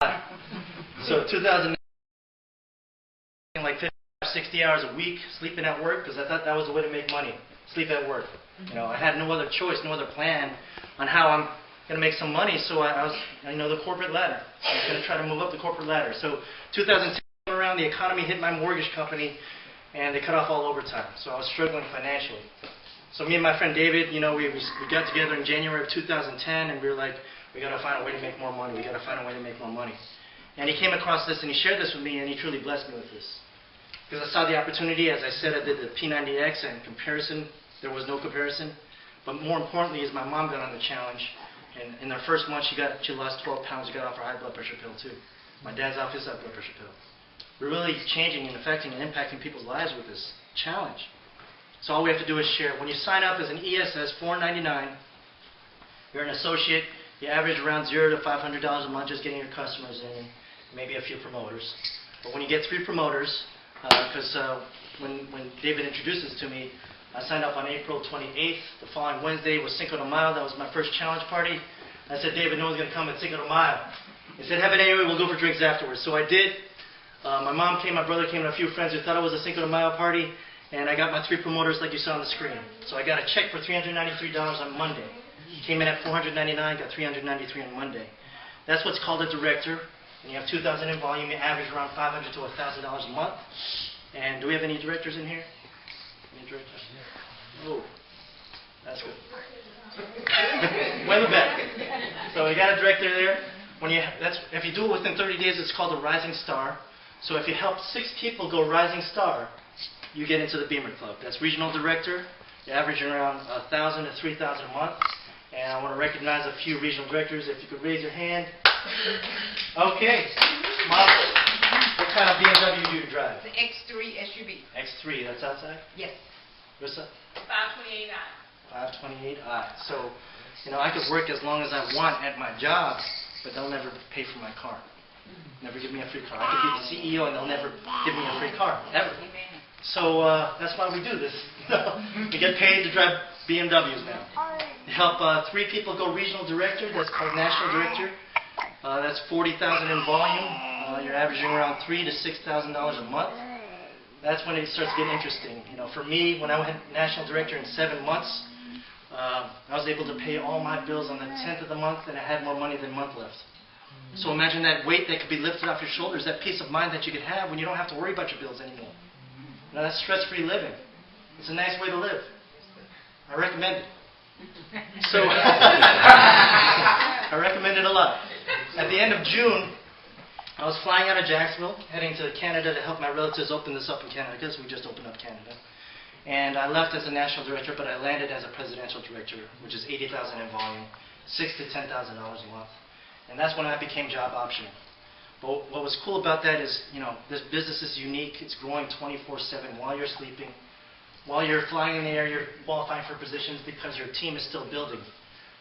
So 2009, like 50, 60 hours a week, sleeping at work, because I thought that was the way to make money, sleep at work. You know, I had no other choice, no other plan on how I'm going to make some money, so I was, the corporate ladder. I was going to try to move up the corporate ladder. So 2010 came around, the economy hit my mortgage company, and they cut off all overtime. So I was struggling financially. So me and my friend David, we got together in January of 2010, and we were like, we got to find a way to make more money. We got to find a way to make more money. And he came across this, and he shared this with me, and he truly blessed me with this. Because I saw the opportunity. As I said, I did the P90X, and comparison, there was no comparison. But more importantly is my mom got on the challenge, and in her first month, she lost 12 pounds. She got off her high blood pressure pill, too. My dad's off his high blood pressure pill. We're really changing and affecting and impacting people's lives with this challenge. So all we have to do is share. When you sign up as an ESS, $4.99, you're an associate. You average around $0 to $500 a month just getting your customers in, maybe a few promoters. But when you get 3 promoters, because when David introduced this to me, I signed up on April 28th. The following Wednesday was Cinco de Mayo. That was my first challenge party. I said, David, no one's going to come at Cinco de Mayo. He said, have it anyway. We'll go for drinks afterwards. So I did. My mom came, my brother came, and a few friends who thought it was a Cinco de Mayo party. And I got my 3 promoters like you saw on the screen. So I got a check for $393 on Monday. Came in at $499, got $393 on Monday. That's what's called a director. And you have 2,000 in volume. You average around $500 to $1,000 a month. And do we have any directors in here? Any directors? Oh, that's good. Way in the back. So we got a director there. If you do it within 30 days, it's called a rising star. So if you help 6 people go rising star, you get into the Bimmer Club. That's regional director. You average around $1,000 to $3,000 a month. And I want to recognize a few regional directors. If you could raise your hand. Okay. Model. What kind of BMW do you drive? The X3 SUV. X3. That's outside? Yes. Rissa? 528i. 528i. So, I could work as long as I want at my job, but they'll never pay for my car. Never give me a free car. I could be the CEO and they'll never give me a free car. Ever. So that's why we do this. We get paid to drive BMWs now. We help 3 people go regional director. That's called national director. That's $40,000 in volume. You're averaging around $3,000 to $6,000 a month. That's when it starts getting interesting. For me, when I went national director in 7 months, I was able to pay all my bills on the 10th of the month, and I had more money than month left. So imagine that weight that could be lifted off your shoulders, that peace of mind that you could have when you don't have to worry about your bills anymore. That's stress-free living. It's a nice way to live. I recommend it. So I recommend it a lot. At the end of June, I was flying out of Jacksonville, heading to Canada to help my relatives open this up in Canada, because we just opened up Canada. And I left as a national director, but I landed as a presidential director, which is $80,000 in volume, $6,000 to $10,000 a month. And that's when I became job optional. But what was cool about that is, this business is unique. It's growing 24/7 while you're sleeping. While you're flying in the air, you're qualifying for positions because your team is still building.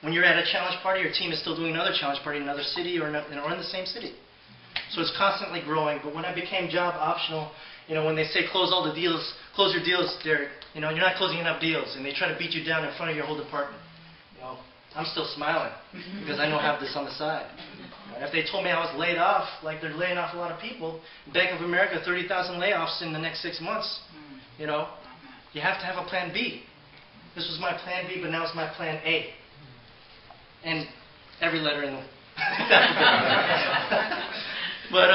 When you're at a challenge party, your team is still doing another challenge party in another city or in the same city. So it's constantly growing. But when I became job optional, when they say close all the deals, close your deals, Derick, you're not closing enough deals, and they try to beat you down in front of your whole department. I'm still smiling because I know I have this on the side. If they told me I was laid off, like they're laying off a lot of people, Bank of America, 30,000 layoffs in the next 6 months, you have to have a plan B. This was my plan B, but now it's my plan A. And every letter in the But,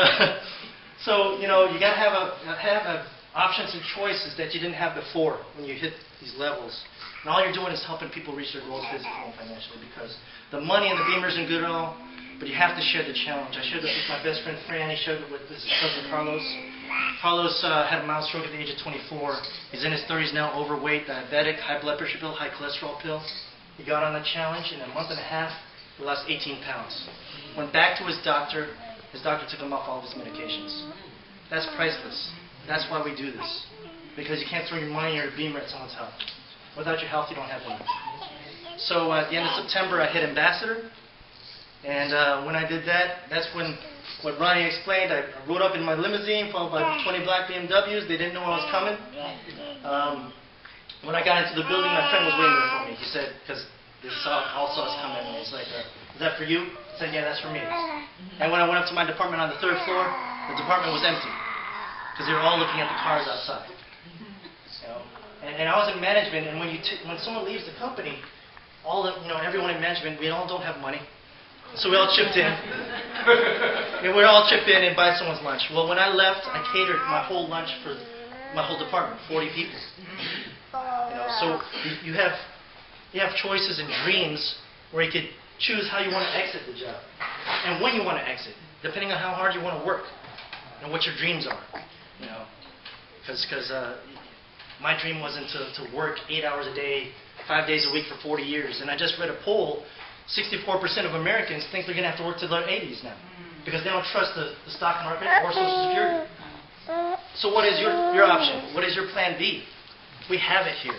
so, you got to have options and choices that you didn't have before when you hit these levels. And all you're doing is helping people reach their goals physically and financially, because the money and the Beamers and good and all, but you have to share the challenge. I shared this with my best friend Fran. He shared it with his cousin Carlos. Carlos had a mild stroke at the age of 24. He's in his 30s now, overweight, diabetic, high blood pressure pill, high cholesterol pill. He got on the challenge. In a month and a half, he lost 18 pounds. Went back to his doctor. His doctor took him off all of his medications. That's priceless. That's why we do this. Because you can't throw your money or your Beamer at someone's health. Without your health, you don't have money. So at the end of September, I hit Ambassador. And when I did that, that's when, what Ronnie explained, I rode up in my limousine, followed by 20 black BMWs. They didn't know I was coming. When I got into the building, my friend was waiting there for me. He said, because They all saw us coming, and it's like, is that for you? I said, yeah, that's for me. And when I went up to my department on the 3rd floor, the department was empty because they were all looking at the cars outside. You know? And I was in management, and when someone leaves the company, everyone in management, we all don't have money. So we all chipped in. And we all chip in and buy someone's lunch. Well, when I left, I catered my whole lunch for my whole department, 40 people. So you have choices and dreams where you could choose how you want to exit the job and when you want to exit, depending on how hard you want to work and what your dreams are. Because my dream wasn't to work 8 hours a day, 5 days a week for 40 years. And I just read a poll. 64% of Americans think they're going to have to work to their 80s now because they don't trust the stock market or Social Security. So what is your option? What is your plan B? We have it here,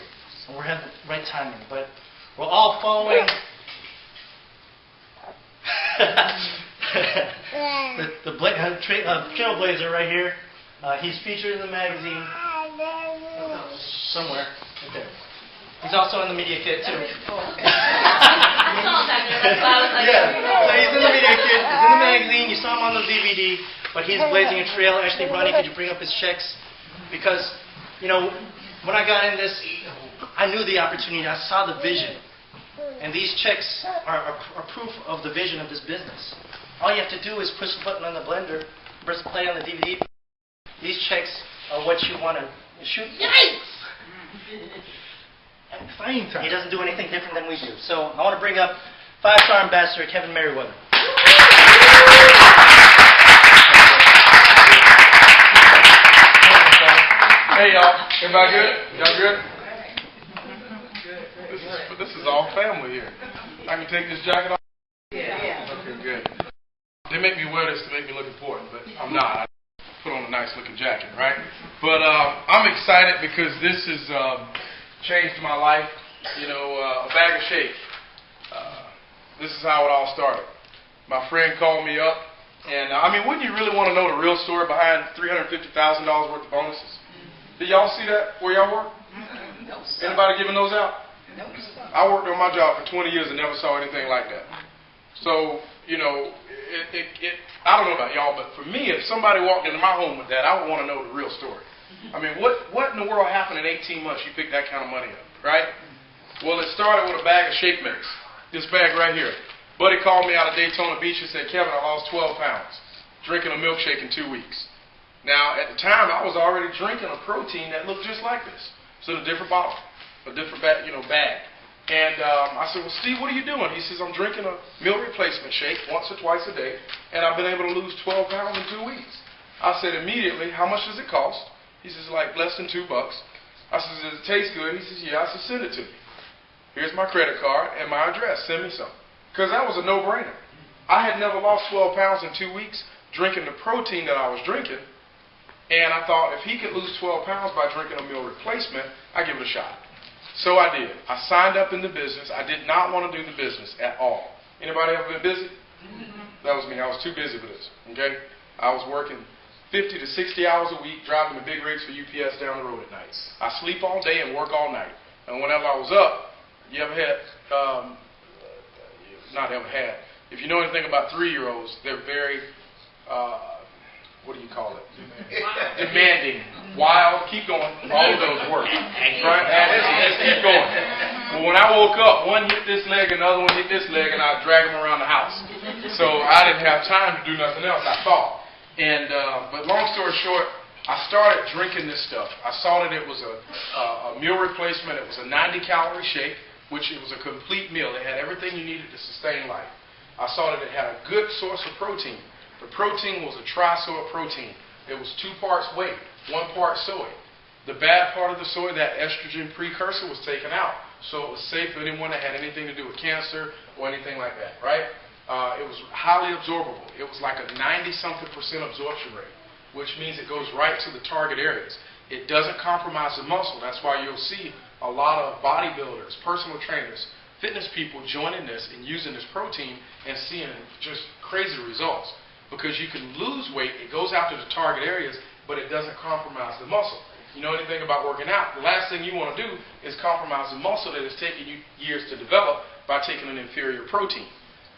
and we're having the right timing. But we're all following the trailblazer right here. He's featured in the magazine somewhere. Right there. He's also in the media kit too. Yeah, so he's in the media kit, he's in the magazine, you saw him on the DVD, but he's blazing a trail. Actually, Ronnie, could you bring up his checks? Because, when I got in this, I knew the opportunity, I saw the vision. And these checks are proof of the vision of this business. All you have to do is push the button on the blender, press play on the DVD. These checks are what you want to shoot. Yikes! He doesn't do anything different than we do. So I want to bring up 5-star ambassador Kevin Merriweather. Hey y'all, everybody good? Y'all good? This is all family here. I can take this jacket off? Yeah. Okay, good. They make me wear this to make me look important, but I'm not. I put on a nice looking jacket, right? But I'm excited because this has changed my life. A bag of shake. This is how it all started. My friend called me up, and wouldn't you really want to know the real story behind $350,000 worth of bonuses? Did y'all see that where y'all work? No, Anybody giving those out? No. I worked on my job for 20 years and never saw anything like that. So, I don't know about y'all, but for me, if somebody walked into my home with that, I would want to know the real story. What in the world happened in 18 months you picked that kind of money up, right? Well, it started with a bag of shake mix. This bag right here. Buddy called me out of Daytona Beach and said, Kevin, I lost 12 pounds drinking a milkshake in 2 weeks. Now, at the time, I was already drinking a protein that looked just like this. So a different bottle, a different bag. And I said, well, Steve, what are you doing? He says, I'm drinking a meal replacement shake once or twice a day, and I've been able to lose 12 pounds in 2 weeks. I said, immediately, how much does it cost? He says, like less than $2. I said, does it taste good? He says, yeah. I said, send it to me. Here's my credit card and my address. Send me some. Because that was a no-brainer. I had never lost 12 pounds in 2 weeks drinking the protein that I was drinking. And I thought, if he could lose 12 pounds by drinking a meal replacement, I'd give it a shot. So I did. I signed up in the business. I did not want to do the business at all. Anybody ever been busy? That was me. I was too busy for this. Okay? I was working 50 to 60 hours a week, driving the big rigs for UPS down the road at night. I sleep all day and work all night. And whenever I was up, you ever had, not ever had, if you know anything about 3-year-olds, they're very, what do you call it? Demanding, wild, keep going, all of those work. Right? Let's keep going. Well, when I woke up, one hit this leg, another one hit this leg, and I'd drag them around the house. So I didn't have time to do nothing else, I thought. And but long story short, I started drinking this stuff. I saw that it was a meal replacement. It was a 90-calorie shake, which it was a complete meal. It had everything you needed to sustain life. I saw that it had a good source of protein. The protein was a tri-soy protein. It was 2 parts whey, 1 part soy. The bad part of the soy, that estrogen precursor, was taken out. So it was safe for anyone that had anything to do with cancer or anything like that, right? It was highly absorbable. It was like a 90-something% absorption rate, which means it goes right to the target areas. It doesn't compromise the muscle. That's why you'll see a lot of bodybuilders, personal trainers, fitness people joining this and using this protein and seeing just crazy results. Because you can lose weight, it goes out to the target areas, but it doesn't compromise the muscle. You know anything about working out, the last thing you want to do is compromise the muscle that has taken you years to develop by taking an inferior protein.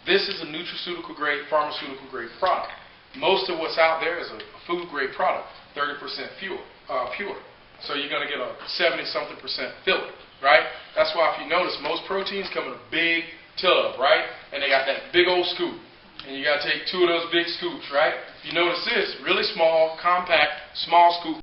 This is a nutraceutical grade, pharmaceutical grade product. Most of what's out there is a food grade product, 30% pure. So you're going to get a 70-something% filler, right? That's why if you notice, most proteins come in a big tub, right? And they got that big old scoop. And you got to take 2 of those big scoops, right? If you notice this, really small, compact, small scoop.